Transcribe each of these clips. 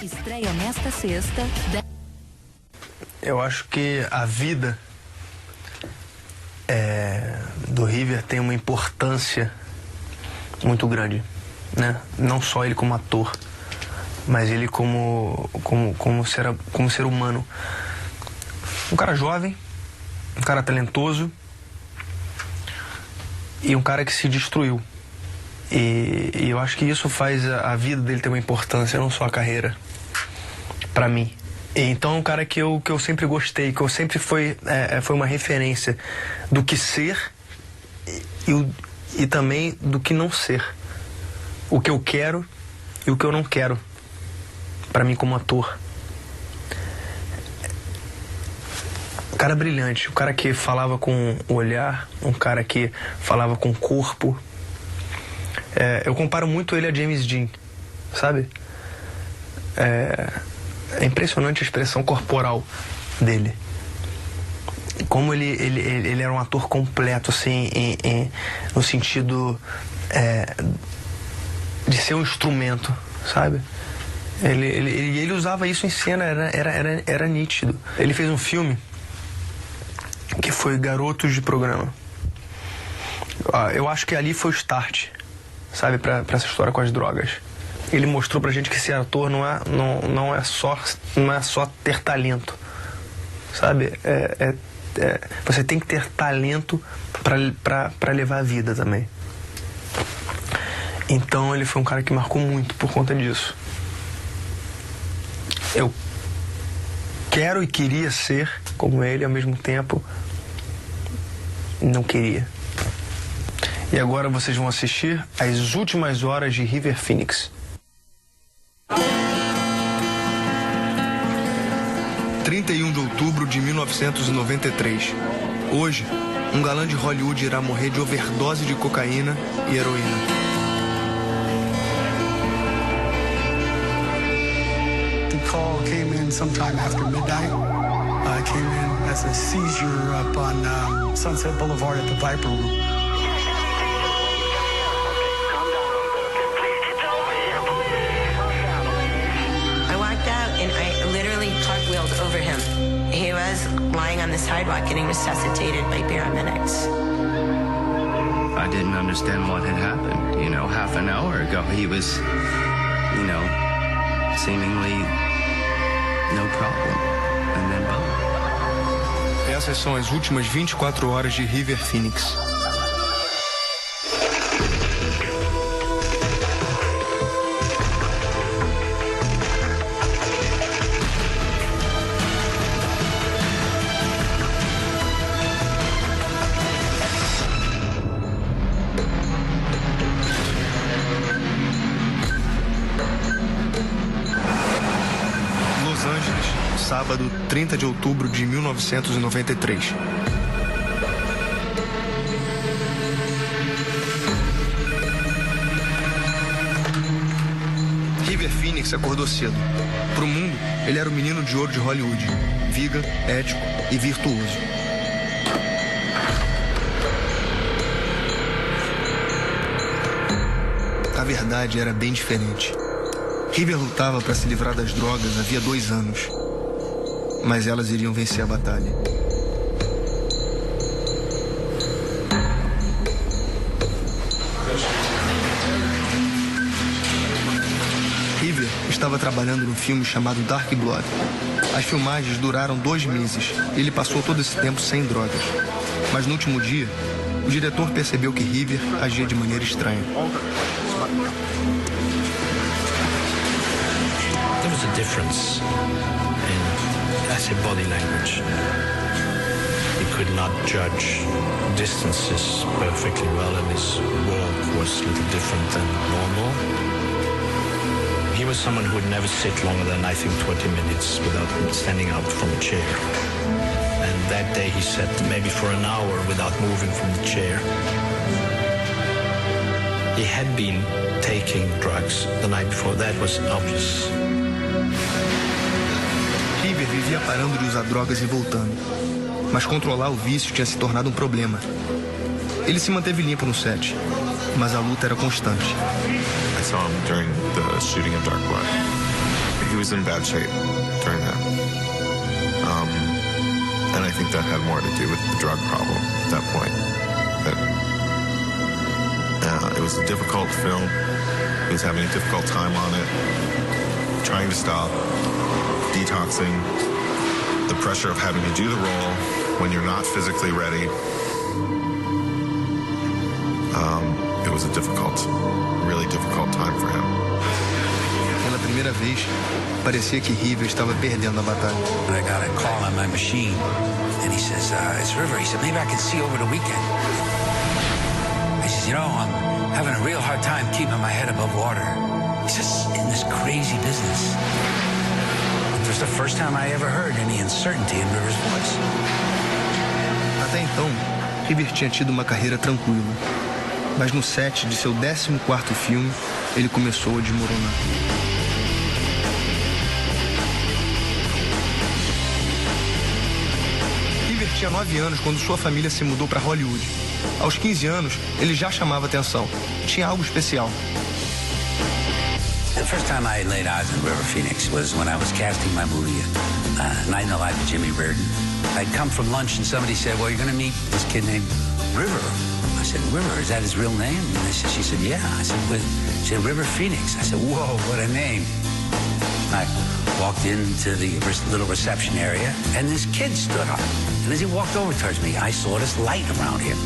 Estreia nesta sexta. Eu acho que a vida do River tem uma importância muito grande, né? Não só ele como ator, mas ele como ser humano. Um cara jovem, um cara talentoso e um cara que se destruiu. E eu acho que isso faz a vida dele ter uma importância, não só a carreira, pra mim. E então é um cara que eu sempre gostei, que eu sempre foi uma referência do que ser e também do que não ser. O que eu quero e o que eu não quero, pra mim como ator. Um cara brilhante, um cara que falava com o olhar, um cara que falava com o corpo. Eu comparo muito ele a James Dean, sabe? É impressionante a expressão corporal dele. Como ele era um ator completo, assim, no sentido de ser um instrumento, sabe? Ele usava isso em cena, era nítido. Ele fez um filme que foi Garotos de Programa. Eu acho que ali foi o start, sabe, pra essa história com as drogas. Ele mostrou pra gente que ser ator não é só ter talento, sabe? Você tem que ter talento pra levar a vida também. Então ele foi um cara que marcou muito por conta disso. Eu quero e queria ser como ele, ao mesmo tempo não queria. E agora vocês vão assistir As Últimas Horas de River Phoenix. 31 de outubro de 1993. Hoje, um galã de Hollywood irá morrer de overdose de cocaína e heroína. The call came in sometime after midnight. Came in as a seizure up on Sunset Boulevard at the Viper Room. And I literally cartwheeled over him. He was lying on the sidewalk getting resuscitated by paramedics. I didn't understand what had happened. You know, half an hour ago he was, you know, seemingly no problem. And then boom. Essas são as últimas 24 horas de River Phoenix. Sábado, 30 de outubro de 1993. River Phoenix acordou cedo. Pro mundo, ele era o menino de ouro de Hollywood. Vegan, ético e virtuoso. A verdade era bem diferente. River lutava para se livrar das drogas havia 2 anos. Mas elas iriam vencer a batalha. River estava trabalhando num filme chamado Dark Blood. As filmagens duraram 2 meses e ele passou todo esse tempo sem drogas. Mas no último dia, o diretor percebeu que River agia de maneira estranha. There was a difference in body language. He could not judge distances perfectly well, and his walk was a little different than normal. He was someone who would never sit longer than, I think, 20 minutes without standing up from a chair. And that day he sat maybe for an hour without moving from the chair. He had been taking drugs the night before. That was obvious. River vivia parando de usar drogas e voltando. Mas controlar o vício tinha se tornado um problema. Ele se manteve limpo no set, mas a luta era constante. I saw him during the shooting of Dark Blood. He was in bad shape during that. And I think that had more to do with the drug problem at that point. It was a difficult film. He was having a difficult time on it, trying to stop, detoxing, the pressure of having to do the role when you're not physically ready. It was a really difficult time for him. Pela primeira vez, parecia que River estava perdendo a batalha. I got a call on my machine, and he says, it's River. He said, maybe I can see you over the weekend. I says, you know, I'm having a real hard time keeping my head above water. He says, in this crazy business. It was the first time I ever heard any uncertainty in River's voice. Até então, River tinha tido uma carreira tranquila. Mas no set de seu 14º filme, ele começou a desmoronar. River tinha 9 anos quando sua família se mudou para Hollywood. Aos 15 anos, ele já chamava atenção. Tinha algo especial. The first time I laid eyes on River Phoenix was when I was casting my movie, Night in the Life of Jimmy Reardon. I'd come from lunch and somebody said, well, you're going to meet this kid named River. I said, River, is that his real name? And she said, yeah. I said, she said, River Phoenix. I said, whoa, what a name. I walked into the little reception area, and this kid stood up. And as he walked over towards me, I saw this light around him.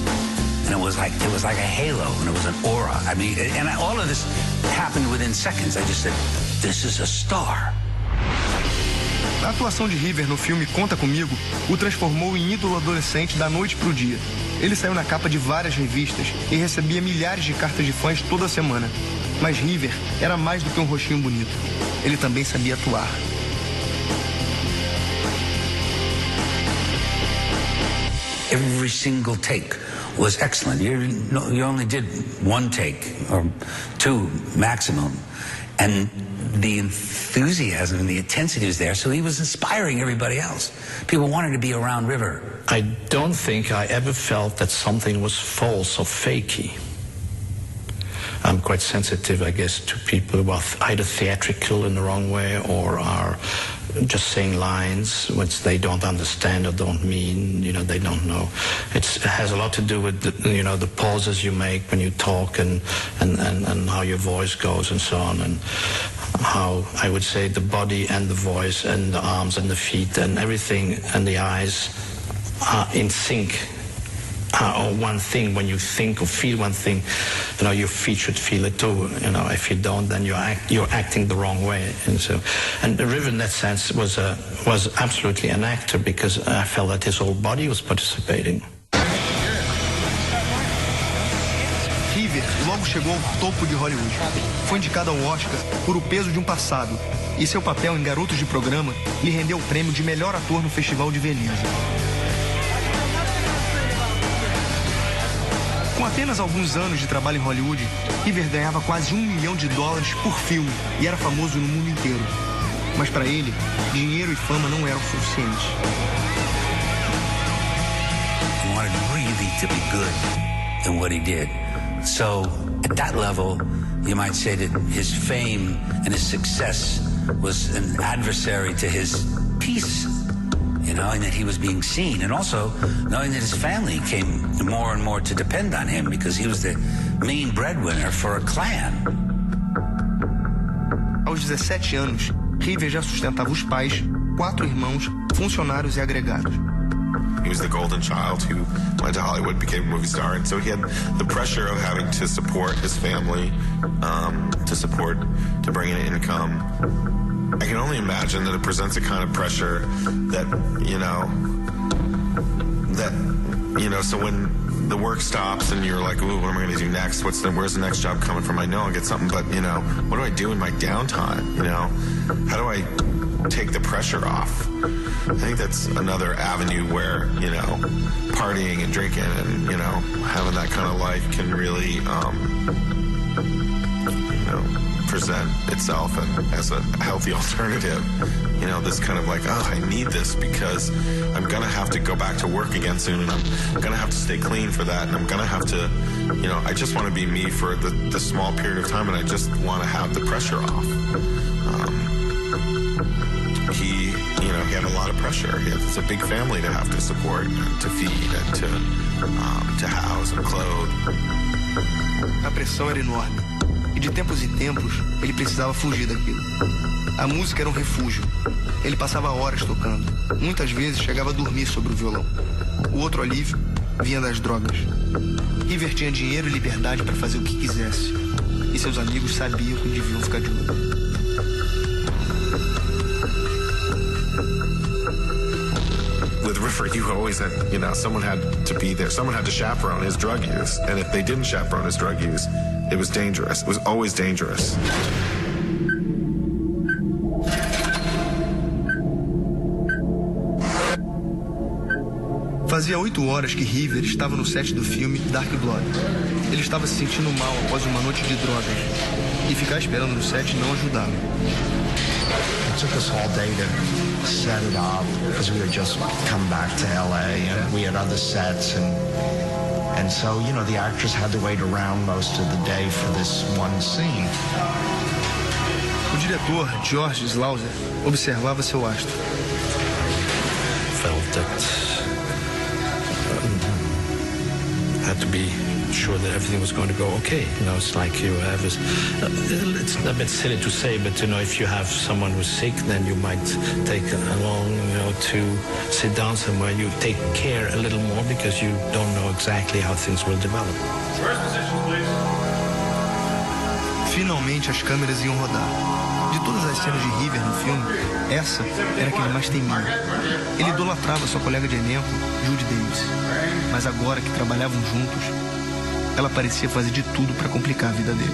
And it was like a halo, and it was an aura. I mean, and all of this happened within seconds. I just said, this is a star. A atuação de River no filme Conta Comigo o transformou em ídolo adolescente da noite pro dia. Ele saiu na capa de várias revistas e recebia milhares de cartas de fãs toda semana. Mas River era mais do que um rostinho bonito. Ele também sabia atuar. Every single take was excellent. You only did one take or two maximum. And the enthusiasm and the intensity was there, so he was inspiring everybody else. People wanted to be around River. I don't think I ever felt that something was false or fakey. I'm quite sensitive, I guess, to people who are either theatrical in the wrong way or are just saying lines which they don't understand or don't mean, they don't know. It has a lot to do with, the pauses you make when you talk and how your voice goes and so on, and how, I would say, the body and the voice and the arms and the feet and everything and the eyes are in sync. Or one thing, when you think or feel one thing, your feet should feel it too. If you don't, then you're acting the wrong way. And River, in that sense, was absolutely an actor, because I felt that his whole body was participating. River logo chegou ao topo de Hollywood. Foi indicado ao Oscar por O Peso de um Passado, e seu papel em Garotos de Programa lhe rendeu o prêmio de melhor ator no Festival de Veneza. Com apenas alguns anos de trabalho em Hollywood, River ganhava quase $1 milhão por filme e era famoso no mundo inteiro. Mas para ele, dinheiro e fama não eram suficientes. He wanted really to be good in what he did. So, at that level, you might say that his fame and his success was an adversary to his peace. Knowing that he was being seen, and also knowing that his family came more and more to depend on him because he was the main breadwinner for a clan. Aos 17 anos, River já sustentava os pais, 4 irmãos, funcionários e agregados. He was the golden child who went to Hollywood, became a movie star, and so he had the pressure of having to support his family, to bring in income. I can only imagine that it presents a kind of pressure that, so when the work stops and you're like, ooh, what am I going to do next? Where's the next job coming from? I know I'll get something, but, what do I do in my downtime? How do I take the pressure off? I think that's another avenue where, partying and drinking and, having that kind of life can really, present itself as a healthy alternative. This kind of like, oh, I need this because I'm going to have to go back to work again soon, and I'm going to have to stay clean for that, and I'm going to have to, I just want to be me for the small period of time, and I just want to have the pressure off. he had a lot of pressure. It's a big family to have to support, and to feed, and to house and clothe. A pressão era enorme. E de tempos em tempos, ele precisava fugir daquilo. A música era um refúgio. Ele passava horas tocando. Muitas vezes chegava a dormir sobre o violão. O outro alívio vinha das drogas. River tinha dinheiro e liberdade para fazer o que quisesse. E seus amigos sabiam que deviam ficar de olho. With River, you always had, someone had to be there. Someone had to chaperone his drug use. And if they didn't chaperone his drug use, it was dangerous. It was always dangerous. Fazia 8 horas que River estava no set do filme Dark Blood. Ele estava se sentindo mal após uma noite de drogas. E ficar esperando no set não ajudava. It took us all day to set it up because we had just come back to LA and we had other sets and so, the actors had to wait around most of the day for this one scene. O diretor, George Slaughter, observava seu astro. Felt that had to be sure that everything was going to go okay. It's like you have it's a bit silly to say, but if you have someone who's sick, then you might take along, to sit down somewhere. You take care a little more because you don't know exactly how things will develop. First position, please. Finalmente as câmeras iam rodar. De todas as cenas de River no filme, essa era a que ele mais temia. Ele idolatrava sua colega de elenco, Judy Davis. Mas agora que trabalhavam juntos, ela parecia fazer de tudo para complicar a vida dele.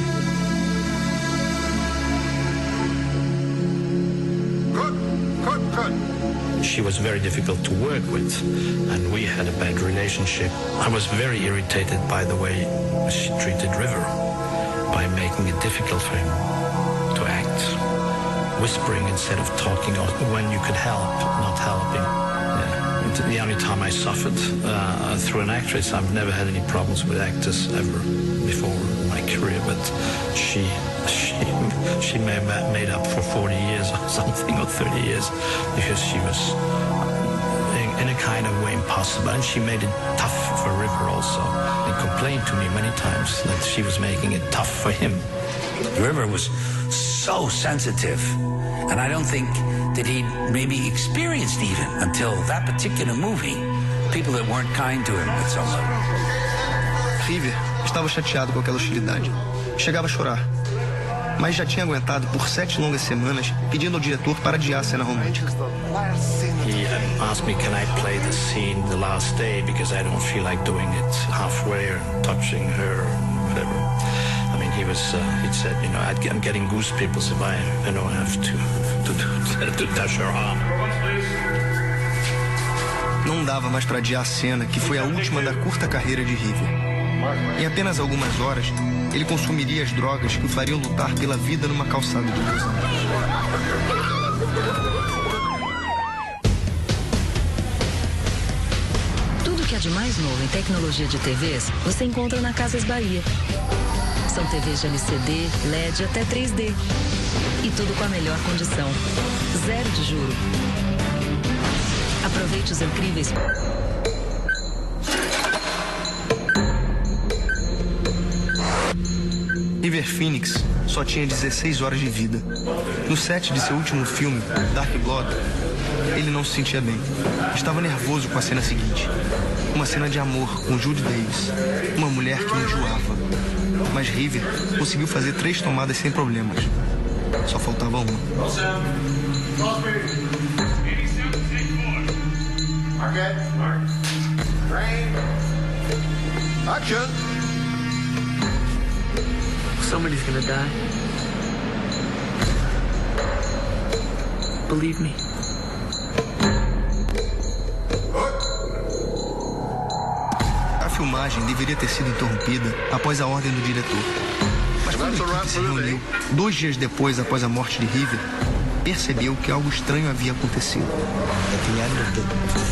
She was very difficult to work with, and we had a bad relationship. I was very irritated by the way she treated River, by making it difficult for him to act, whispering instead of talking, or when you could help, not helping. The only time I suffered through an actress, I've never had any problems with actors ever before in my career, but she may have made up for 40 years or something, or 30 years, because she was in a kind of way impossible, and she made it tough for River also, and complained to me many times that she was making it tough for him. River was so sensitive, and I don't think that he'd maybe experienced even until that particular movie, people that weren't kind to him at some level. River estava chateado com aquela hostilidade. Chegava a chorar. Mas já tinha aguentado por 7 longas semanas pedindo ao diretor para adiar a cena romântica. He asked me, can I play the scene the last day because I don't feel like doing it halfway or touching her or whatever. I mean, he'd said, I'm getting goosebumps if I have to touch her arm. Não dava mais para adiar a cena, que foi a última da curta carreira de River. Em apenas algumas horas, ele consumiria as drogas que o fariam lutar pela vida numa calçada de Los Angeles. Tudo que há de mais novo em tecnologia de TVs, você encontra na Casas Bahia. São TVs de LCD, LED até 3D. E tudo com a melhor condição. 0 de juro. Aproveite os incríveis... River Phoenix só tinha 16 horas de vida. No set de seu último filme, Dark Blood, ele não se sentia bem. Estava nervoso com a cena seguinte. Uma cena de amor com Judy Davis, uma mulher que o enjoava. Mas River conseguiu fazer 3 tomadas sem problemas. Só faltava uma. Action! Somebody's gonna die. Believe me. A filmagem deveria ter sido interrompida após a ordem do diretor. Mas quando a equipe se reuniu 2 dias depois após a morte de River, percebeu que algo estranho havia acontecido. At the end of the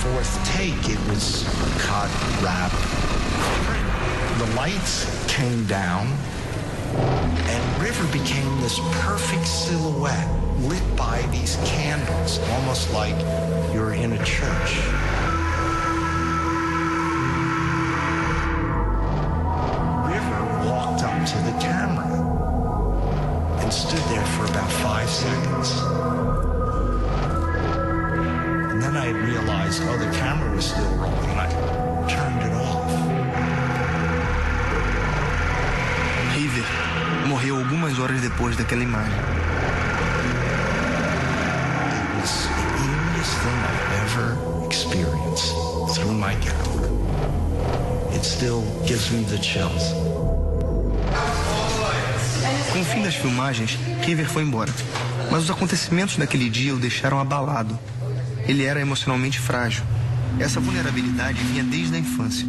4th take, it was cut, wrap. The lights came down, and River became this perfect silhouette lit by these candles. candles, almost like you're in a church. River walked up to the camera and stood there for about 5 seconds. And then I realized, oh, the camera was still rolling, and I turned it off. River morreu algumas horas depois daquela imagem. It was the eerieest thing I've ever experienced through my gown. It still gives me the chills. Com o fim das filmagens, River foi embora. Mas os acontecimentos daquele dia o deixaram abalado. Ele era emocionalmente frágil. Essa vulnerabilidade vinha desde a infância.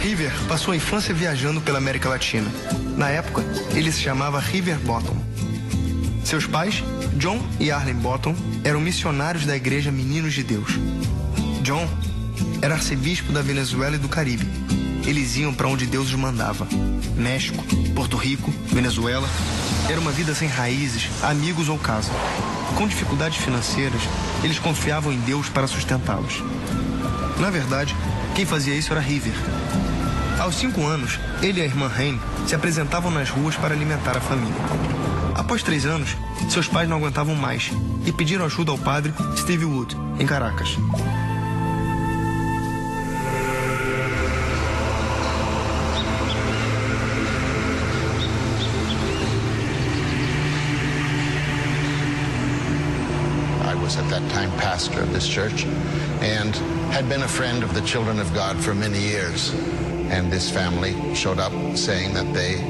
River passou a infância viajando pela América Latina. Na época, ele se chamava River Bottom. Seus pais, John e Arlen Bottom, eram missionários da igreja Meninos de Deus. John era arcebispo da Venezuela e do Caribe. Eles iam para onde Deus os mandava. México, Porto Rico, Venezuela. Era uma vida sem raízes, amigos ou casa. Com dificuldades financeiras, eles confiavam em Deus para sustentá-los. Na verdade, quem fazia isso era River. Aos 5 anos, ele e a irmã Rain se apresentavam nas ruas para alimentar a família. Após 3 anos, seus pais não aguentavam mais e pediram ajuda ao padre Steve Wood, em Caracas. I was at that time pastor of this church and had been a friend of the children of God for many years. And this family showed up saying that they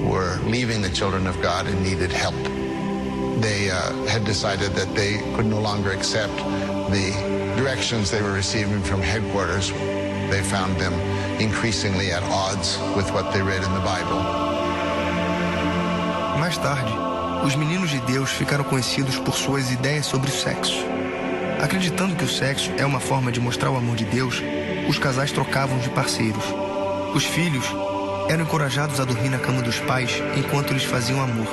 were leaving the children of God and needed help. They had decided that they could no longer accept the directions they were receiving from headquarters. They found them increasingly at odds with what they read in the Bible. Mais tarde, os meninos de Deus ficaram conhecidos por suas ideias sobre o sexo. Acreditando que o sexo é uma forma de mostrar o amor de Deus, os casais trocavam de parceiros. Os filhos eram encorajados a dormir na cama dos pais enquanto eles faziam amor,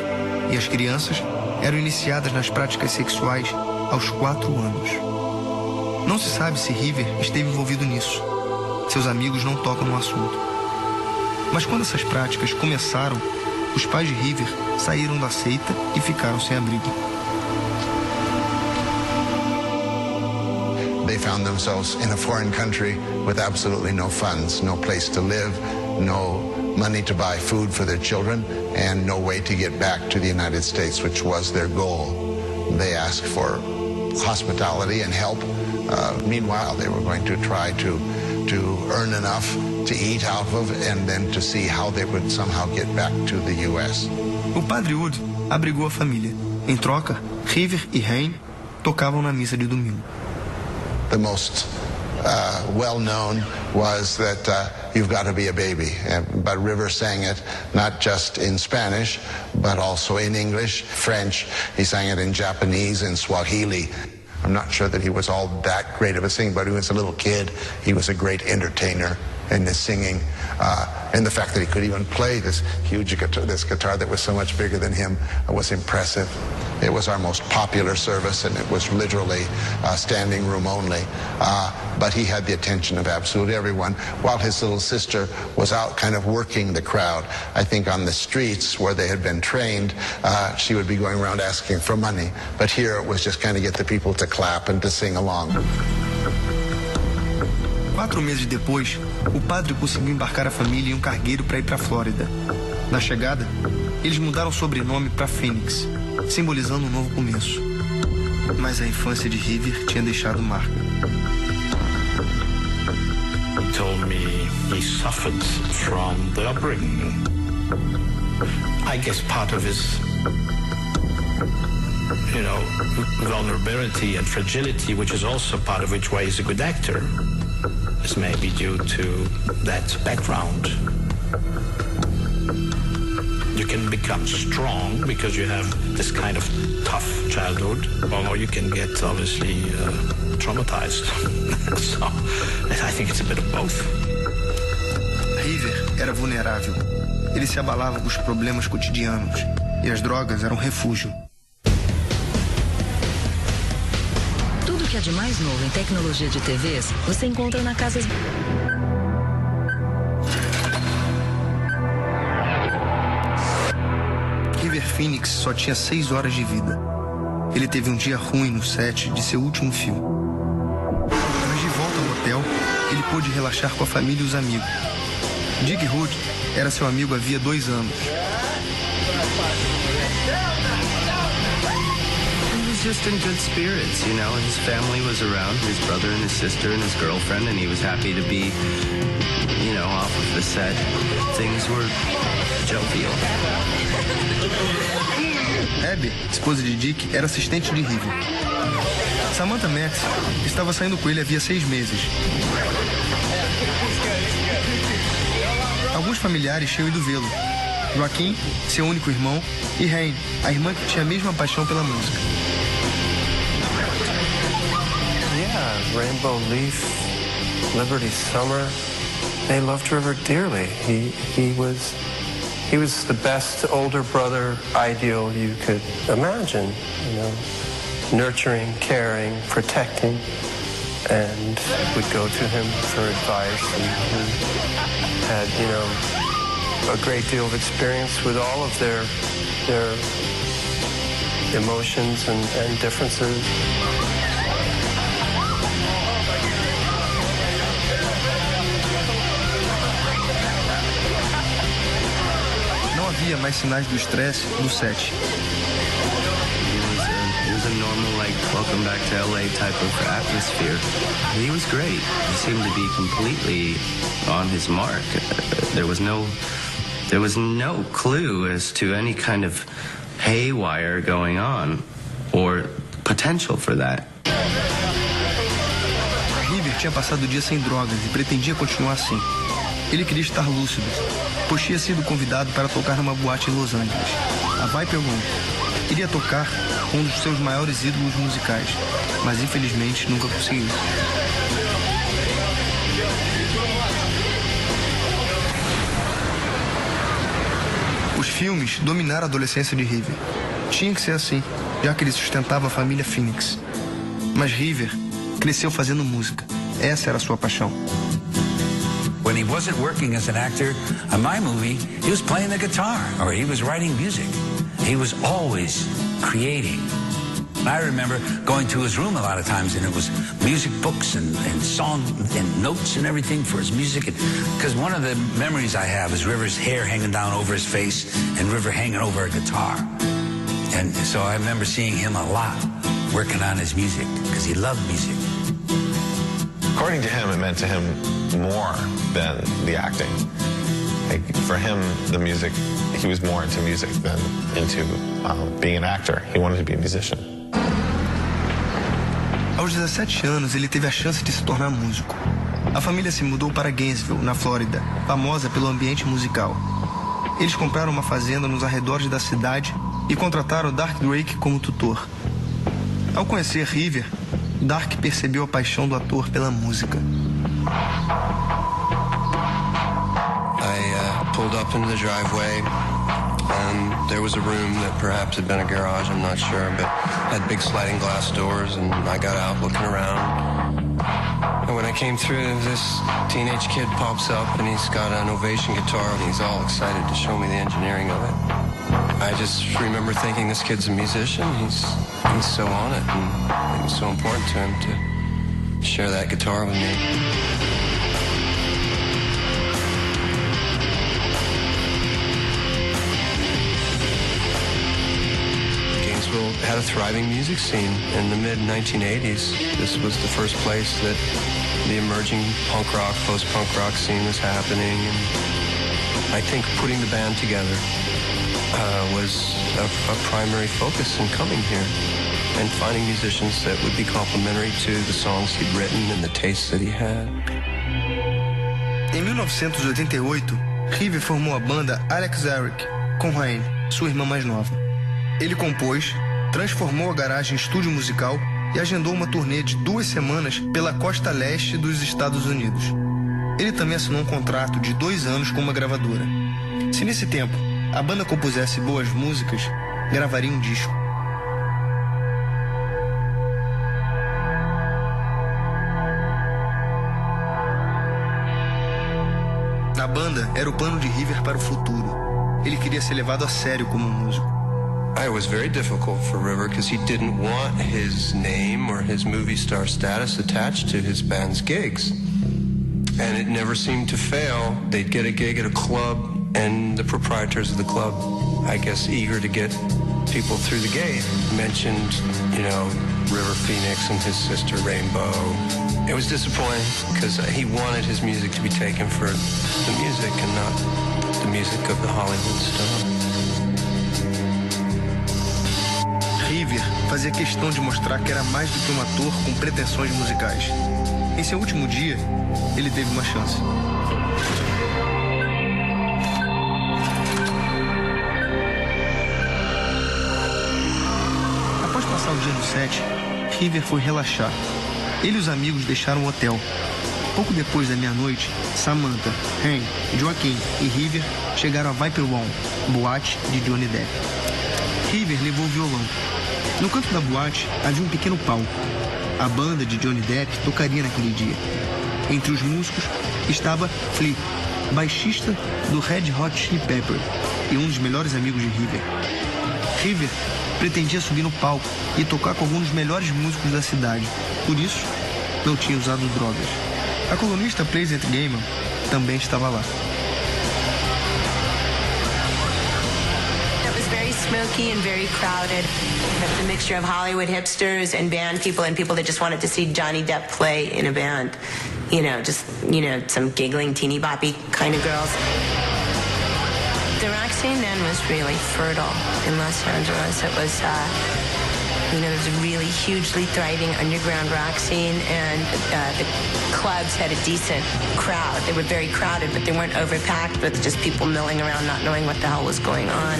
e as crianças eram iniciadas nas práticas sexuais aos 4 anos. Não se sabe se River esteve envolvido nisso. Seus amigos não tocam no assunto. Mas quando essas práticas começaram, os pais de River saíram da seita e ficaram sem abrigo. They found themselves in a foreign country with absolutely no funds, no place to live, no money to buy food for their children, and no way to get back to the United States, which was their goal. They asked for hospitality and help. Meanwhile, they were going to try to earn enough to eat out of and then to see how they would somehow get back to the U.S. O padre Wood abrigou a família. Em troca, River e Rain tocavam na missa de domingo. The most well-known was that you've got to be a baby. But River sang it not just in Spanish, but also in English, French. He sang it in Japanese and Swahili. I'm not sure that he was all that great of a singer, but he was a little kid. He was a great entertainer in his singing. And the fact that he could even play this huge guitar, this guitar that was so much bigger than him, was impressive. It was our most popular service, and it was literally standing room only. But he had the attention of absolutely everyone, while his little sister was out kind of working the crowd. I think on the streets where they had been trained, she would be going around asking for money. But here it was just kind of get the people to clap and to sing along. 4 meses depois, o padre conseguiu embarcar a família em um cargueiro para ir para a Flórida. Na chegada, eles mudaram o sobrenome para Phoenix, simbolizando um novo começo. Mas a infância de River tinha deixado marca. He told me he suffered from the upbringing. I guess part of his, vulnerability and fragility, which is also part of which why he's a good actor, is maybe due to that background. You can become strong because you have this kind of tough childhood, or you can get obviously traumatized. So I think it's a bit of both. River era vulnerável. Ele se abalava com os problemas cotidianos e as drogas eram refúgio. Tudo que é de mais novo em tecnologia de TVs, você encontra na Casas... River Phoenix só tinha 6 horas de vida. Ele teve um dia ruim no set de seu último filme. Mas de volta ao hotel, ele pôde relaxar com a família e os amigos. Dick Hood era seu amigo havia 2 anos. He was just in good spirits, you know. His family was around, his brother and his sister and his girlfriend, and he was happy to be, you know, off of the set. Things were jovial. Abby, esposa de Dick, era assistente de River. Samantha Max estava saindo com ele havia 6 meses. Alguns familiares tinham ido vê-lo. Joaquim, seu único irmão, e Rain, a irmã que tinha a mesma paixão pela música. Yeah, Rainbow Leaf, Liberty Summer, they loved River dearly. He was the best older brother ideal you could imagine, you know, nurturing, caring, protecting, and would go to him for advice, and he had, you know, a great deal of experience with all of their emotions and differences. Não havia mais sinais do estresse do set. It was a normal, like, welcome back to LA type of atmosphere. He was great. He seemed to be completely on his mark. There was no clue as to any kind of haywire going on or potential for that. River tinha passado o dia sem drogas e pretendia continuar assim. Ele queria estar lúcido, pois tinha sido convidado para tocar numa boate em Los Angeles, a Viper Room. Queria tocar com um dos seus maiores ídolos musicais, mas infelizmente nunca conseguiu. Os filmes dominaram a adolescência de River. Tinha que ser assim, já que ele sustentava a família Phoenix. Mas River cresceu fazendo música. Essa era a sua paixão. When he wasn't working as an actor on my movie, he was playing the guitar or he was writing music. He was always creating. And I remember going to his room a lot of times, and it was music books and song and notes and everything for his music. Because one of the memories I have is River's hair hanging down over his face and River hanging over a guitar. And so I remember seeing him a lot working on his music because he loved music. According to him, it meant to him more than the acting. Like, for him, the music, he was more into music than into being an actor. He wanted to be a musician. Aos 17 anos, ele teve a chance de se tornar músico. A família se mudou para Gainesville, na Flórida, famosa pelo ambiente musical. Eles compraram uma fazenda nos arredores da cidade e contrataram Dark Drake como tutor. Ao conhecer River, Dark percebeu a paixão do ator pela música. I pulled up into the driveway, and there was a room that perhaps had been a garage, I'm not sure, but had big sliding glass doors, and I got out looking around. And when I came through, this teenage kid pops up, and he's got an Ovation guitar, and he's all excited to show me the engineering of it. I just remember thinking, this kid's a musician, he's so on it, and it was so important to him to share that guitar with me. Gainesville had a thriving music scene in the mid-1980s. This was the first place that the emerging punk rock, post-punk rock scene was happening, and I think putting the band together was a primary focus in coming here and finding musicians that would be complementary to the songs he'd written and the tastes that he had. Em 1988, River formou a banda Alex Eric com Rain, sua irmã mais nova. Ele compôs, transformou a garagem em estúdio musical e agendou uma turnê de 2 semanas pela costa leste dos Estados Unidos. Ele também assinou um contrato de 2 anos com uma gravadora. Se nesse tempo a banda compusesse boas músicas, gravaria um disco. A banda era o plano de River para o futuro. Ele queria ser levado a sério como músico. It was very difficult for River because he didn't want his name or his movie star status attached to his band's gigs. And it never seemed to fail. They'd get a gig at a club, and the proprietors of the club, I guess eager to get people through the gate, mentioned, River Phoenix and his sister Rainbow. It was disappointing because he wanted his music to be taken for the music and not the music of the Hollywood star. River fazia questão de mostrar que era mais do que um ator com pretensões musicais. Em seu último dia, ele teve uma chance. Após passar o dia no set, River foi relaxar. Ele e os amigos deixaram o hotel. Pouco depois da meia-noite, Samantha, Hank, Joaquim e River chegaram a Viper Room, boate de Johnny Depp. River levou o violão. No canto da boate havia um pequeno palco. A banda de Johnny Depp tocaria naquele dia. Entre os músicos estava Flea, baixista do Red Hot Chili Pepper e um dos melhores amigos de River. River pretendia subir no palco e tocar com alguns dos melhores músicos da cidade. Por isso, não tinha usado drogas. A colunista Pleasant Gaiman também estava lá. Smoky and very crowded. The mixture of Hollywood hipsters and band people and people that just wanted to see Johnny Depp play in a band. Some giggling teeny boppy kind of girls. The rock scene then was really fertile in Los Angeles. It was, there was a really hugely thriving underground rock scene, and the clubs had a decent crowd. They were very crowded, but they weren't overpacked with just people milling around not knowing what the hell was going on.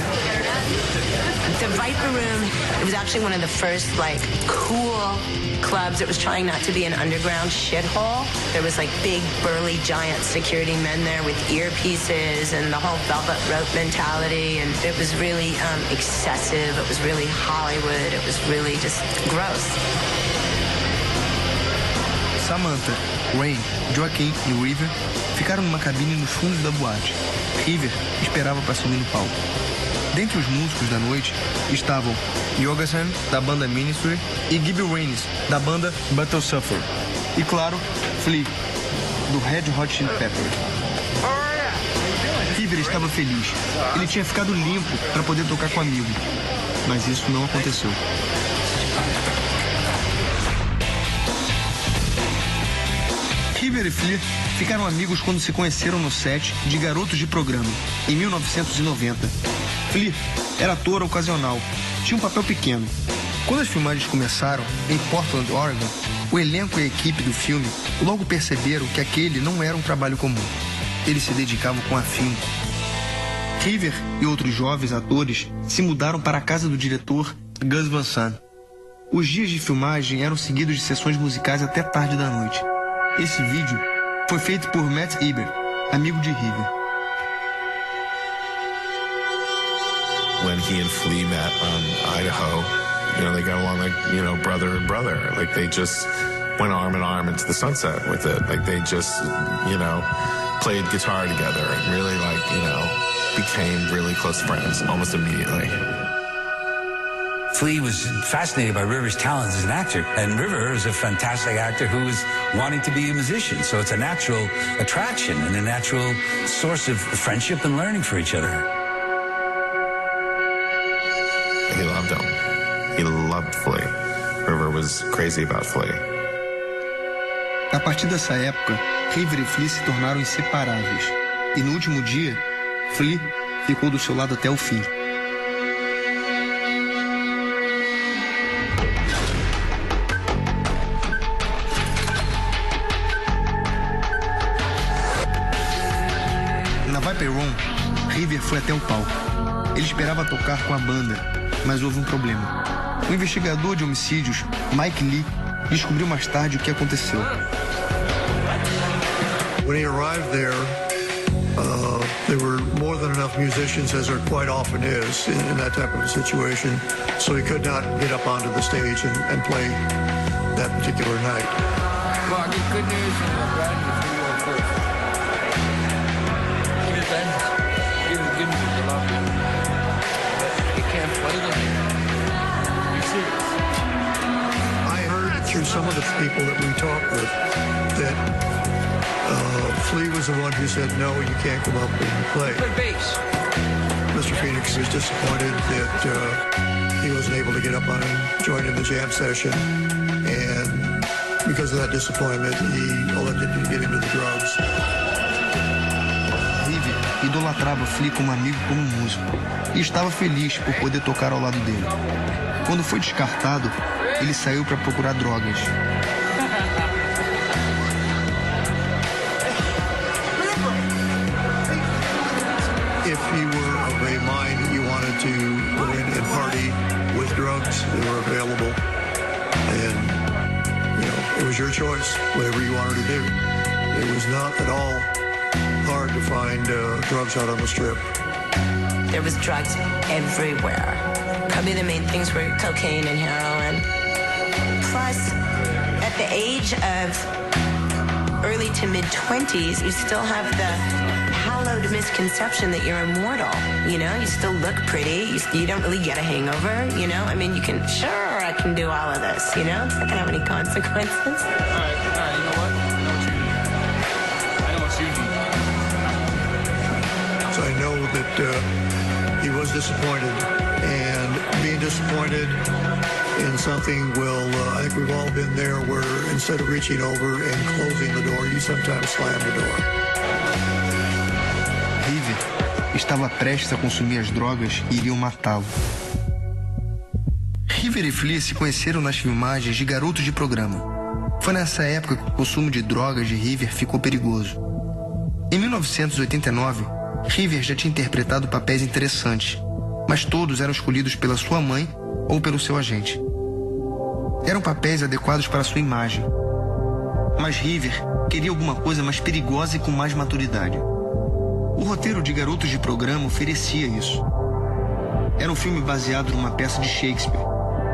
The Viper Room, it was actually one of the first, cool clubs that was trying not to be an underground shithole. There was, big, burly, giant security men there with earpieces and the whole velvet rope mentality, and it was really excessive. It was really Hollywood. It was really just gross. Samantha, Rain, Joaquim e River ficaram numa cabine nos fundos da boate. River esperava para subir no palco. Dentre os músicos da noite estavam Yogasan, da banda Ministry, e Gibby Raines, da banda Battle Suffer. E, claro, Flea, do Red Hot Chili Pepper. River estava feliz. Ele tinha ficado limpo para poder tocar com o amigo. Mas isso não aconteceu. River e Flea ficaram amigos quando se conheceram no set de Garotos de Programa, em 1990. Flea era ator ocasional, tinha um papel pequeno. Quando as filmagens começaram, em Portland, Oregon, o elenco e a equipe do filme logo perceberam que aquele não era um trabalho comum. Eles se dedicavam com afinco. River e outros jovens atores se mudaram para a casa do diretor Gus Van Sant. Os dias de filmagem eram seguidos de sessões musicais até tarde da noite. Esse vídeo foi feito por Matt Ebert, amigo de River. When he and Flea met Idaho, they got along like, brother and brother. Like, they just went arm in arm into the sunset with it. Like, they just, played guitar together and really, became really close friends almost immediately. Flea was fascinated by River's talents as an actor, and River is a fantastic actor who is wanting to be a musician. So it's a natural attraction and a natural source of friendship and learning for each other. He loved him. He loved Flea. River was crazy about Flea. A partir dessa época, River e Flea se tornaram inseparáveis. E no último dia, Flea ficou do seu lado até o fim. Na Viper Room, River foi até o palco. Ele esperava tocar com a banda, mas houve um problema. O investigador de homicídios, Mike Lee, descobriu mais tarde o que aconteceu. When he arrived there were more than enough musicians, as there quite often is in that type of a situation, so he could not get up onto the stage and play that particular night. Well, I get good news and bad news for you, of course. Give bad news. Give the good news a lot. He can't play the night. You're serious. I heard through some of the people that we talked with that Flea was the one who said, no, you can't come up and play. Play bass. Mr. Phoenix was disappointed that he wasn't able to get up on and join in the jam session. And because of that disappointment, he elected to get into the drugs. River idolatrava Flea como amigo, como músico, e estava feliz por poder tocar ao lado dele. Quando foi descartado, ele saiu para procurar drogas. If you were of a mind that you wanted to go in and party with drugs, they were available. And, it was your choice, whatever you wanted to do. It was not at all hard to find drugs out on the strip. There was drugs everywhere. Probably the main things were cocaine and heroin. Plus, at the age of early to mid-20s, you still have the hallowed misconception that you're immortal. You still look pretty. You don't really get a hangover. I mean, you can, sure, I can do all of this. It's not going to have any consequences. All right, you know what? I know what you need. So I know that he was disappointed, and being disappointed in something, I think we've all been there, where instead of reaching over and closing the door, you sometimes slam the door. River estava prestes a consumir as drogas e iriam matá-lo. River e Flea se conheceram nas filmagens de Garotos de Programa. Foi nessa época que o consumo de drogas de River ficou perigoso. Em 1989, River já tinha interpretado papéis interessantes, mas todos eram escolhidos pela sua mãe ou pelo seu agente. Eram papéis adequados para sua imagem. Mas River queria alguma coisa mais perigosa e com mais maturidade. O roteiro de Garotos de Programa oferecia isso. Era um filme baseado numa peça de Shakespeare,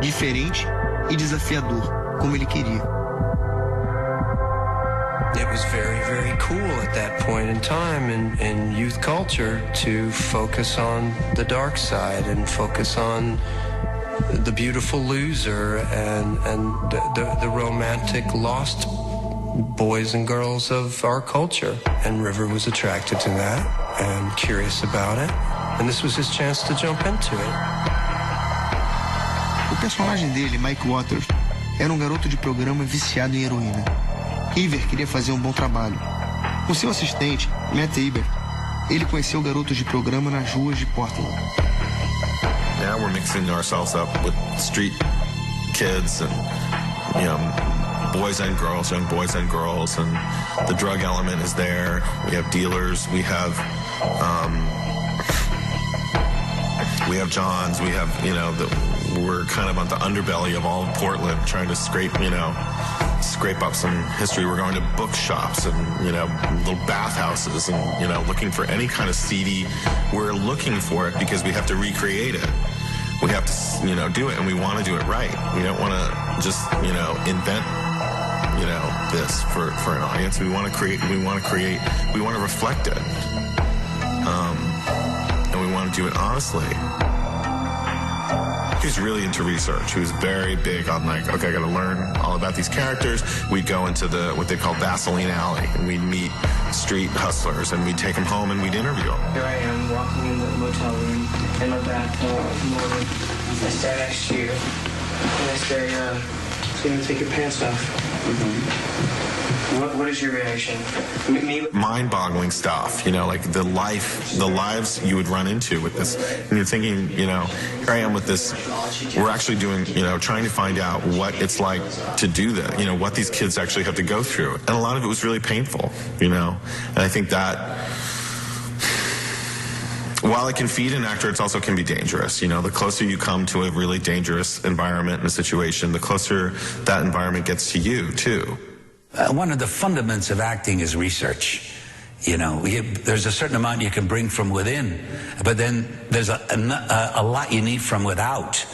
diferente e desafiador, como ele queria. It was very, very cool at that point in time in youth culture to focus on the dark side and focus on the beautiful loser and the romantic lost boys and girls of our culture. And River was attracted to that and curious about it. And this was his chance to jump into it. O personagem dele, Mike Waters, era um garoto de programa viciado em heroína. River queria fazer um bom trabalho. Com seu assistente, Matt Eber, ele conheceu garotos de programa nas ruas de Portland. Now we're mixing ourselves up with street kids and, boys and girls, young boys and girls, and the drug element is there. We have dealers, we have Johns, we have, we're kind of on the underbelly of all of Portland, trying to scrape up some history. We're going to bookshops and, little bathhouses and, looking for any kind of CD. We're looking for it because we have to recreate it. We have to, do it, and we want to do it right. We don't want to just, invent, this for an audience. We want to create, we want to reflect it. And we want to do it honestly. He was really into research. He was very big on okay, I got to learn all about these characters. We'd go into what they call Vaseline Alley, and we'd meet street hustlers, and we'd take them home and we'd interview them. Here I am walking in the motel room in my bath. I stand next to you, and I say, take your pants off. Mm-hmm. What is your reaction? Mind-boggling stuff, like the lives you would run into with this. And you're thinking, here I am with this. We're actually doing, trying to find out what it's like to do that. What these kids actually have to go through, and a lot of it was really painful. And I think that while it can feed an actor, it also can be dangerous. You know, the closer you come to a really dangerous environment and a situation, the closer that environment gets to you, too. One of the fundamentals of acting is research. You know, there's a certain amount you can bring from within, but then there's a lot you need from without.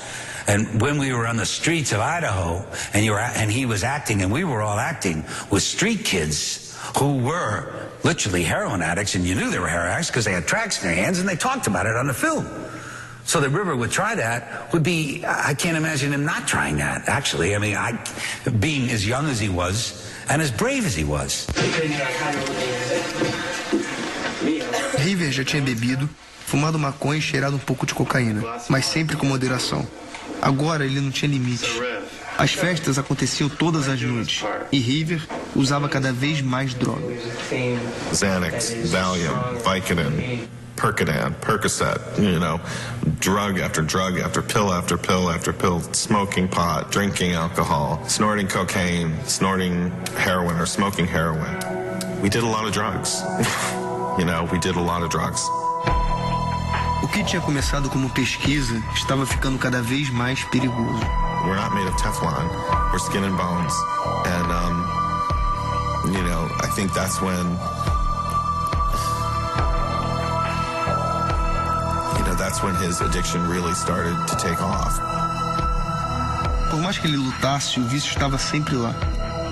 And when we were on the streets of Idaho, and he was acting, and we were all acting with street kids who were literally heroin addicts, and you knew they were heroin addicts because they had tracks in their hands, and they talked about it on the film. So that River would try that would be, I can't imagine him not trying that, actually. I mean, being as young as he was and as brave as he was. River já tinha bebido, fumado maconha e cheirado um pouco de cocaína, mas sempre com moderação. Agora ele não tinha limite. As festas aconteciam todas as noites e River usava cada vez mais drogas. Xanax, Valium, Vicodin, Percodan, Percocet, you know, drug after pill after pill after pill, smoking pot, drinking alcohol, snorting cocaine, snorting heroin or smoking heroin. We did a lot of drugs. You know, we did a lot of drugs. O que tinha começado como pesquisa estava ficando cada vez mais perigoso. We're not made of Teflon. We're skin and bones. And, you know, I think that's when, that's when his addiction really started to take off. Por mais que ele lutasse, o vício estava sempre lá.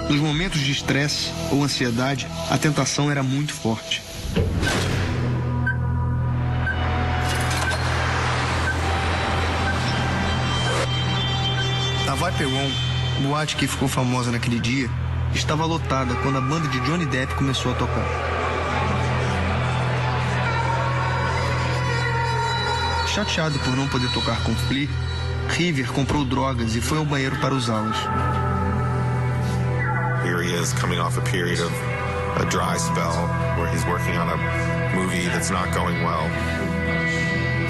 Nos momentos de estresse ou ansiedade, a tentação era muito forte. A Viper Room, boate que ficou famosa naquele dia, estava lotada quando a banda de Johnny Depp começou a tocar. Chateado por não poder tocar com Flea, River comprou drogas e foi ao banheiro para usá-las. Here he is coming off a period of a dry spell where he's working on a movie that's not going well.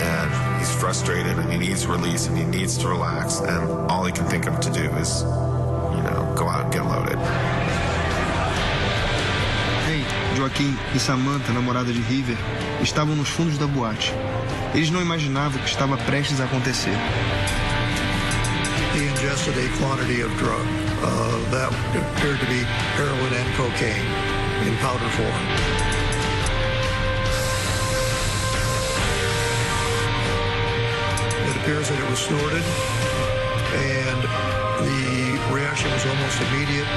And he's frustrated and he needs release and he needs to relax, and all he can think of to do is, you know, go out and get loaded. Hey, Joaquim e Samantha, namorada de River, estavam nos fundos da boate. Eles não imaginavam o que estava prestes a acontecer. He ingested a quantity of drug that appeared to be heroin and cocaine in powder form. It appears that it was snorted, and the reaction was almost immediate.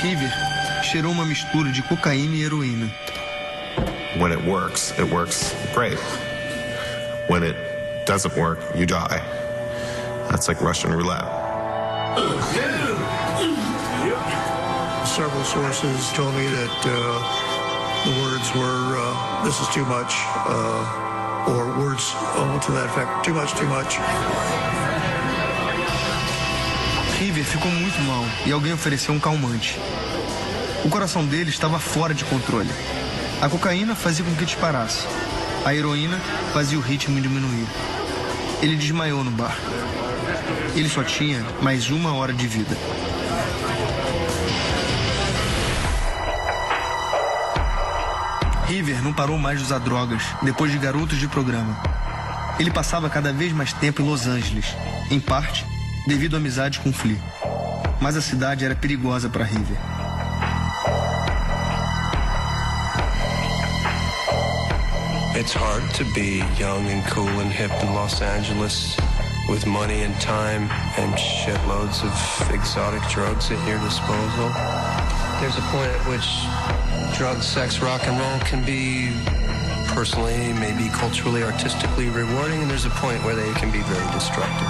River cheirou uma mistura de cocaína e heroína. When it works great. When it doesn't work, you die. That's like Russian roulette. Several sources told me that the words were, this is too much, or words to that effect, too much, too much. River ficou muito mal e alguém ofereceu um calmante. O coração dele estava fora de controle. A cocaína fazia com que disparasse. A heroína fazia o ritmo diminuir. Ele desmaiou no bar. Ele só tinha mais 1 hora de vida. River não parou mais de usar drogas depois de Garotos de Programa. Ele passava cada vez mais tempo em Los Angeles, em parte devido à amizade com Flea. Mas a cidade era perigosa para River. It's hard to be young and cool and hip in Los Angeles with money and time and shitloads of exotic drugs at your disposal. There's a point at which drugs, sex, rock and roll can be personally, maybe culturally, artistically rewarding, and there's a point where they can be very destructive.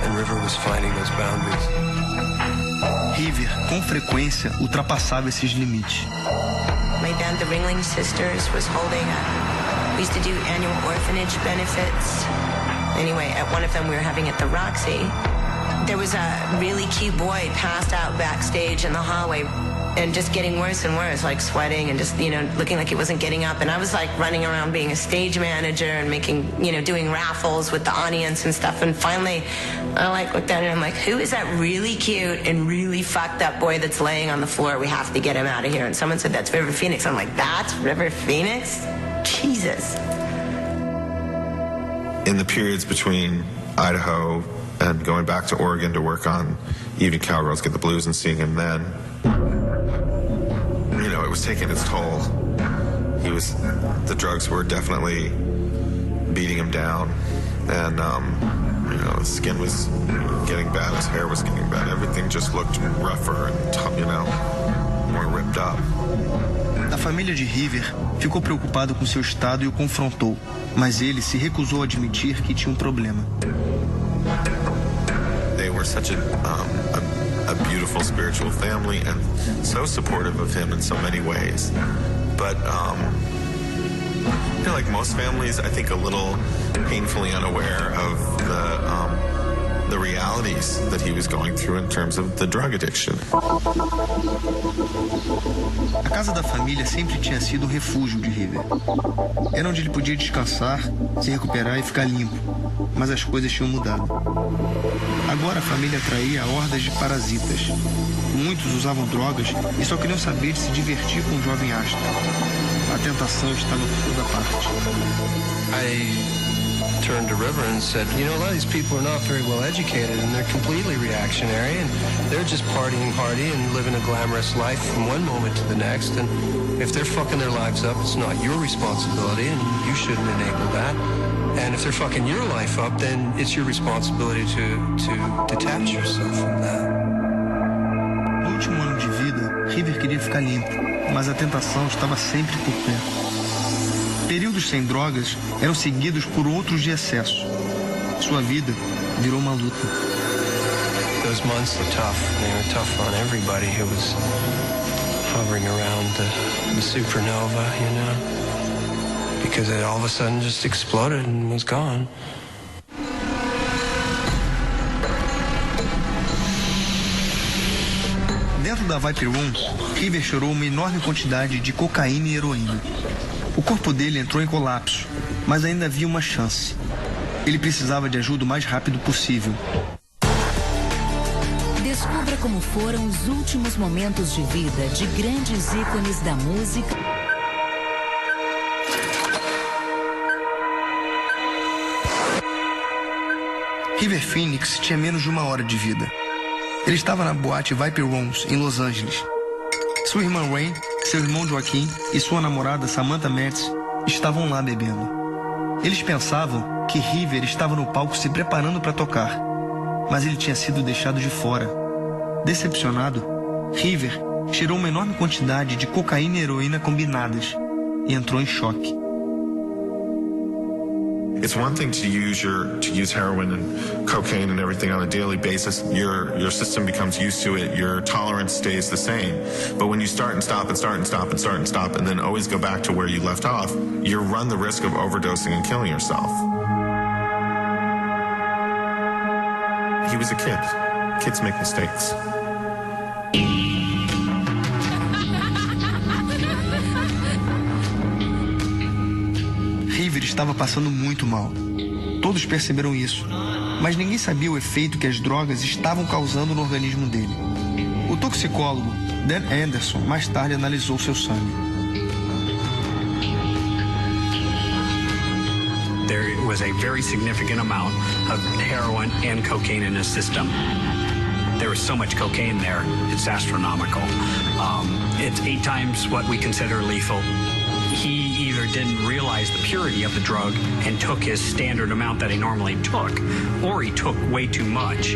And River was finding those boundaries. River, com frequência, ultrapassava esses limites. My band, the Ringling Sisters, was holding we used to do annual orphanage benefits. Anyway, at one of them we were having at the Roxy. There was a really cute boy passed out backstage in the hallway. and just getting worse and worse, like sweating and just, looking like it wasn't getting up. And I was like running around being a stage manager and making, doing raffles with the audience and stuff. And finally, I like looked down and I'm like, who is that really cute and really fucked up boy that's laying on the floor? We have to get him out of here. And someone said, that's River Phoenix. I'm like, that's River Phoenix? Jesus. In the periods between Idaho and going back to Oregon to work on Evening Cowgirls, Get the Blues, and seeing him then, it was taking its toll. The drugs were definitely beating him down, and his skin was getting bad, his hair was getting bad, everything just looked rougher and more ripped up. A família de River ficou preocupada com seu estado e o confrontou, mas ele se recusou a admitir que tinha um problema. They were such a beautiful spiritual family and so supportive of him in so many ways. But, like most families, I think a little painfully unaware of the realities that he was going through in terms of the drug addiction. A casa da família sempre tinha sido um refúgio de River. Era onde ele podia descansar, se recuperar e ficar limpo. Mas as coisas tinham mudado. Agora a família atraía hordas de parasitas. Muitos usavam drogas e só queriam saber de se divertir com o jovem astro. A tentação estava por toda parte. I turned to River and said, a lot of these people are not very well educated and they're completely reactionary and they're just partying hardy and living a glamorous life from one moment to the next. And if they're fucking their lives up, it's not your responsibility and you shouldn't enable that. And if they're fucking your life up, then it's your responsibility to detach yourself from that. No último ano de vida, River queria ficar limpo, mas a tentação estava sempre por perto. Períodos sem drogas eram seguidos por outros de excesso. Sua vida virou uma luta. Those months were tough. They were tough on everybody who was hovering around the supernova, because it all of a sudden just exploded and was gone. Dentro da Viper Room, River cheirou uma enorme quantidade de cocaína e heroína. O corpo dele entrou em colapso, mas ainda havia uma chance. Ele precisava de ajuda o mais rápido possível. Descubra como foram os últimos momentos de vida de grandes ícones da música. River Phoenix tinha menos de 1 hora de vida. Ele estava na boate Viper Rooms, em Los Angeles. Sua irmã Rain, seu irmão Joaquim e sua namorada Samantha Metz estavam lá bebendo. Eles pensavam que River estava no palco se preparando para tocar, mas ele tinha sido deixado de fora. Decepcionado, River cheirou uma enorme quantidade de cocaína e heroína combinadas e entrou em choque. It's one thing to use heroin and cocaine and everything on a daily basis. Your system becomes used to it. Your tolerance stays the same. But when you start and stop and start and stop and start and stop and then always go back to where you left off, you run the risk of overdosing and killing yourself. He was a kid. Kids make mistakes. River estava passando muito mal. Todos perceberam isso, mas ninguém sabia o efeito que as drogas estavam causando no organismo dele. O toxicólogo Dan Anderson mais tarde analisou seu sangue. There was a very significant amount of heroin and cocaine in his system. There was so much cocaine there, it's astronomical. It's 8 times what we consider lethal. He either didn't realize the purity of the drug and took his standard amount that he normally took, or he took way too much.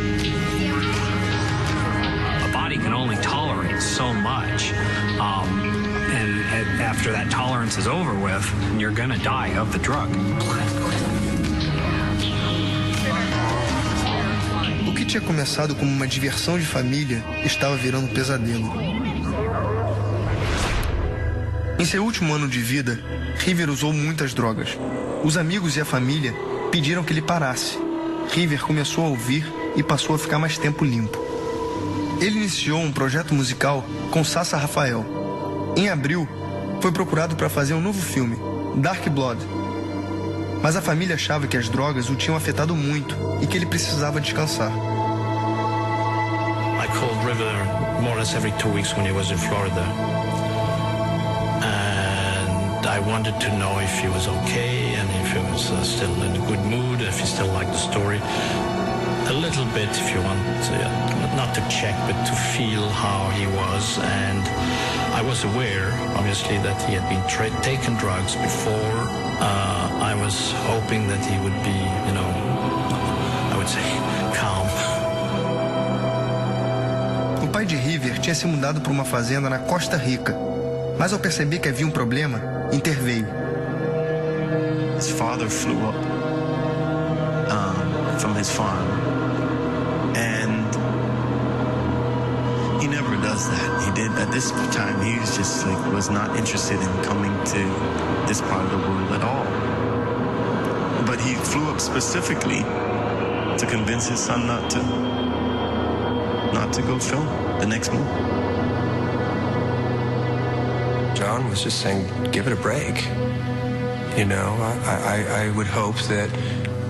The body can only tolerate so much, and after that tolerance is over with, you're gonna die of the drug. O que tinha começado como uma diversão de família estava virando um pesadelo. Em seu último ano de vida, River usou muitas drogas. Os amigos e a família pediram que ele parasse. River começou a ouvir e passou a ficar mais tempo limpo. Ele iniciou um projeto musical com Sassa Rafael. Em abril, foi procurado para fazer um novo filme, Dark Blood. Mas a família achava que as drogas o tinham afetado muito e que ele precisava descansar. I called River more or less every 2 weeks when he was in Florida. And I wanted to know if he was okay and if he was still in a good mood, if he still liked the story. A little bit, if you want, not to check, but to feel how he was. And I was aware, obviously, that he had been taken drugs before. I was hoping that he would be, I would say, calm. O pai de River tinha se mudado para uma fazenda na Costa Rica, mas ao perceber que havia um problema, interveio. His father flew up from his farm, and he never does that. He did at this time. He was just was not interested in coming to this part of the world at all. But he flew up specifically to convince his son not to go film the next movie. John was just saying, give it a break. I would hope that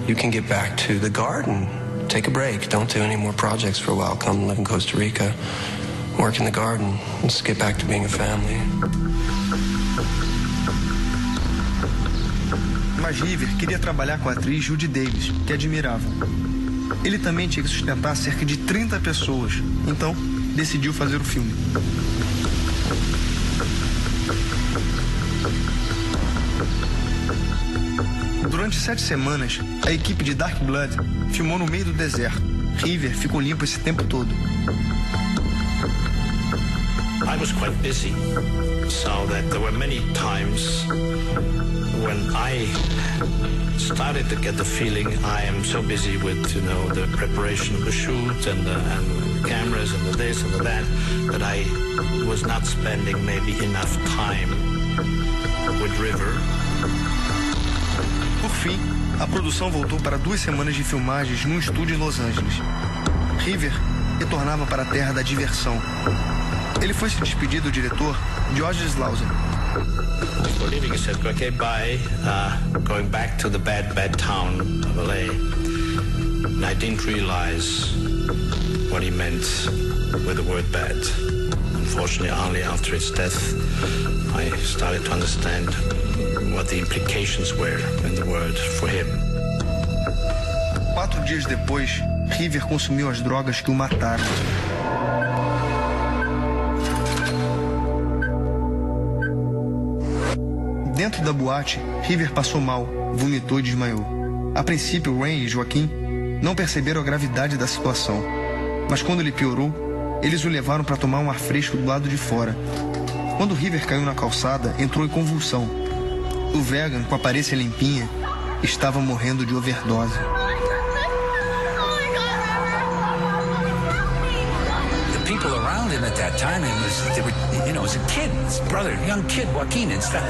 you can get back to the garden. Take a break. Don't do any more projects for a while. Come live in Costa Rica. Work in the garden. Let's get back to being a family. Mas River queria trabalhar com a atriz Judy Davis, que admirava. Ele também tinha que sustentar cerca de 30 pessoas, então decidiu fazer o filme. Durante 7 semanas, a equipe de Dark Blood filmou no meio do deserto. River ficou limpo esse tempo todo. I was quite busy, so that there were many times when I started to get the feeling I am so busy with, the preparation of the shoot and the cameras and the this and the that I was not spending maybe enough time with River. Por fim, a produção voltou para 2 semanas de filmagens num estúdio em Los Angeles. River retornava para a terra da diversão. Ele foi se despedir do diretor, George Slaughter. Before leaving, he said, okay, bye. Going back to the bad town of LA. And I didn't realize what he meant with the word bad. Unfortunately, only after his death, I started to understand what the implications were in the word for him. 4 dias depois, River consumiu as drogas que o mataram. Dentro da boate, River passou mal, vomitou e desmaiou. A princípio, Wayne e Joaquim não perceberam a gravidade da situação. Mas quando ele piorou, eles o levaram para tomar um ar fresco do lado de fora. Quando River caiu na calçada, entrou em convulsão. O vegan, com a aparência limpinha, estava morrendo de overdose. People around him at that time, it was a kid, his brother, young kid, Joaquin, and stuff,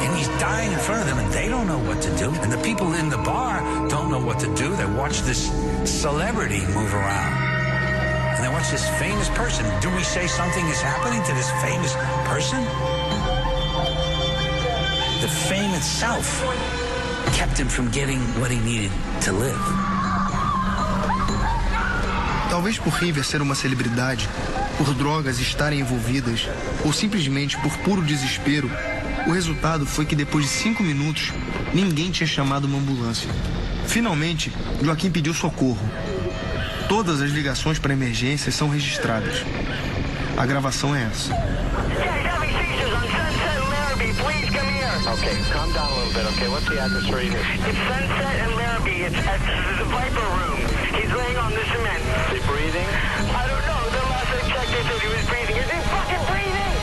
and he's dying in front of them, and they don't know what to do, and the people in the bar don't know what to do. They watch this celebrity move around, and they watch this famous person. Do we say something is happening to this famous person? The fame itself kept him from getting what he needed to live. Talvez por River ser uma celebridade, por drogas estarem envolvidas, ou simplesmente por puro desespero, o resultado foi que depois de 5 minutos, ninguém tinha chamado uma ambulância. Finalmente, Joaquim pediu socorro. Todas as ligações para emergências são registradas. A gravação é essa. Okay, calm down a little bit, okay? What's the address where he is? It's Sunset and Larrabee. It's at the Viper Room. He's laying on the cement. Is he breathing? I don't know. The last I checked, they said he was breathing. Is he fucking breathing?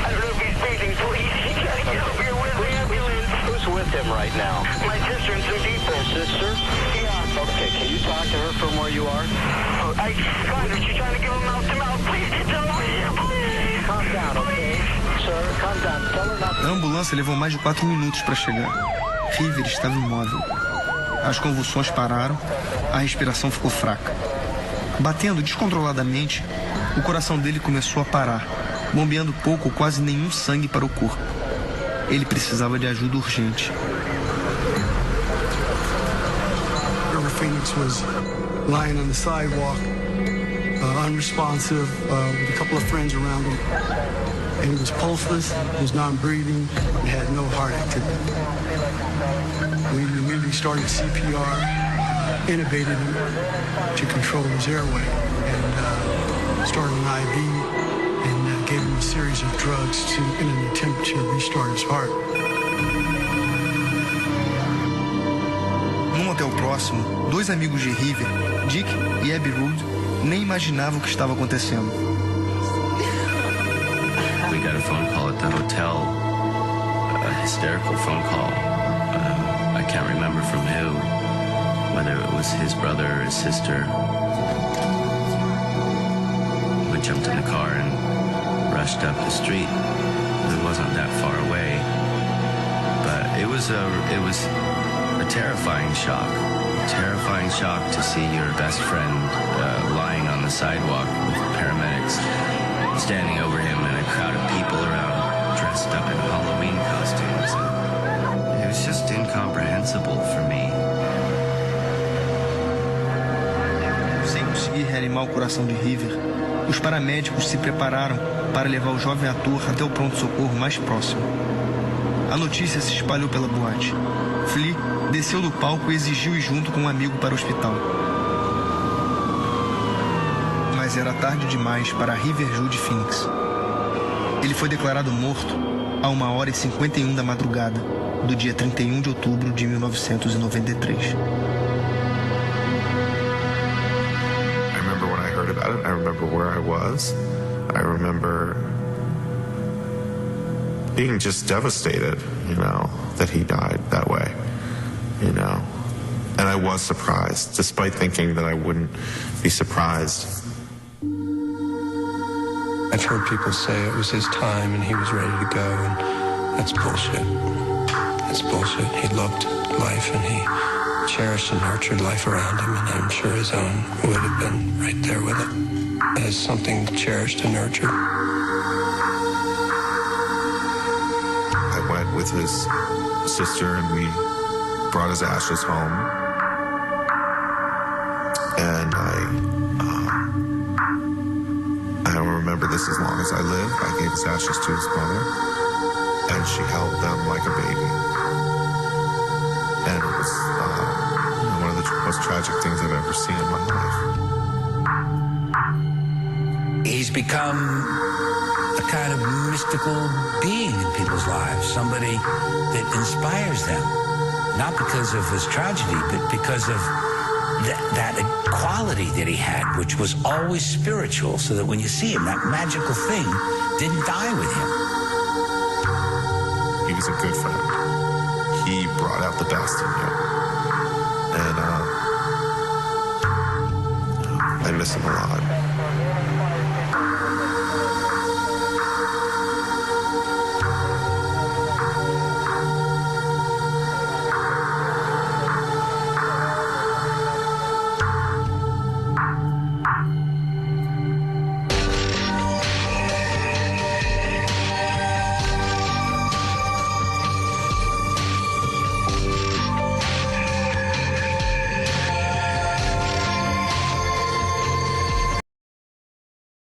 I don't know if he's breathing. Please, you gotta get over here with the ambulance. Who's with him right now? My sister and some people. Your sister? Yeah. Okay, can you talk to her from where you are? Oh, I got her. She's trying to give him mouth to mouth. Please get over here, please. Calm down, okay? Sir, calm down. Tell her not to... A ambulância levou mais de 4 minutos para chegar. River estava imóvel. As convulsões pararam, a respiração ficou fraca. Batendo descontroladamente, o coração dele começou a parar, bombeando pouco ou quase nenhum sangue para o corpo. Ele precisava de ajuda urgente. River Phoenix was lying on the sidewalk, unresponsive, with a couple of friends around him. And he was pulseless, was non-breathing, and had no heart activity. We immediately started CPR, intubated him to control his airway, and started an IV, and gave him a series of drugs in an attempt to restart his heart. Num hotel próximo, dois amigos de River, Dick e Abby Rood, nem imaginavam o que estava acontecendo. We got a phone call at the hotel, a hysterical phone call. I can't remember from who, whether it was his brother or his sister. We jumped in the car and rushed up the street. It wasn't that far away, but it was a terrifying shock. Terrifying shock to see your best friend lying on the sidewalk with paramedics standing over him and a crowd of people around dressed up in Halloween costumes. And it was just incomprehensible for me. Sem conseguir reanimar o coração de River, os paramédicos se prepararam para levar o jovem ator até o pronto-socorro mais próximo. A notícia se espalhou pela boate. Flea desceu do palco e exigiu ir junto com um amigo para o hospital. Mas era tarde demais para River Phoenix. Ele foi declarado morto a 1h51 da madrugada do dia 31 de outubro de 1993. I remember when I heard about it. I remember where I was. I remember being just devastated, that he died that way, And I was surprised, despite thinking that I wouldn't be surprised. I've heard people say it was his time and he was ready to go, and that's bullshit. That's bullshit. He loved life and he cherished and nurtured life around him, and I'm sure his own would have been right there with it as something cherished and nurtured. I went with his sister and we brought his ashes home, and I remember this as long as I live. I gave his ashes to his mother, and she held them like a baby. And it was one of the most tragic things I've ever seen in my life. He's become a kind of mystical being in people's lives, somebody that inspires them, not because of his tragedy, but because of that quality that he had, which was always spiritual, so that when you see him, that magical thing didn't die with him. He was a good friend. He brought out the best in you. And I miss him a lot.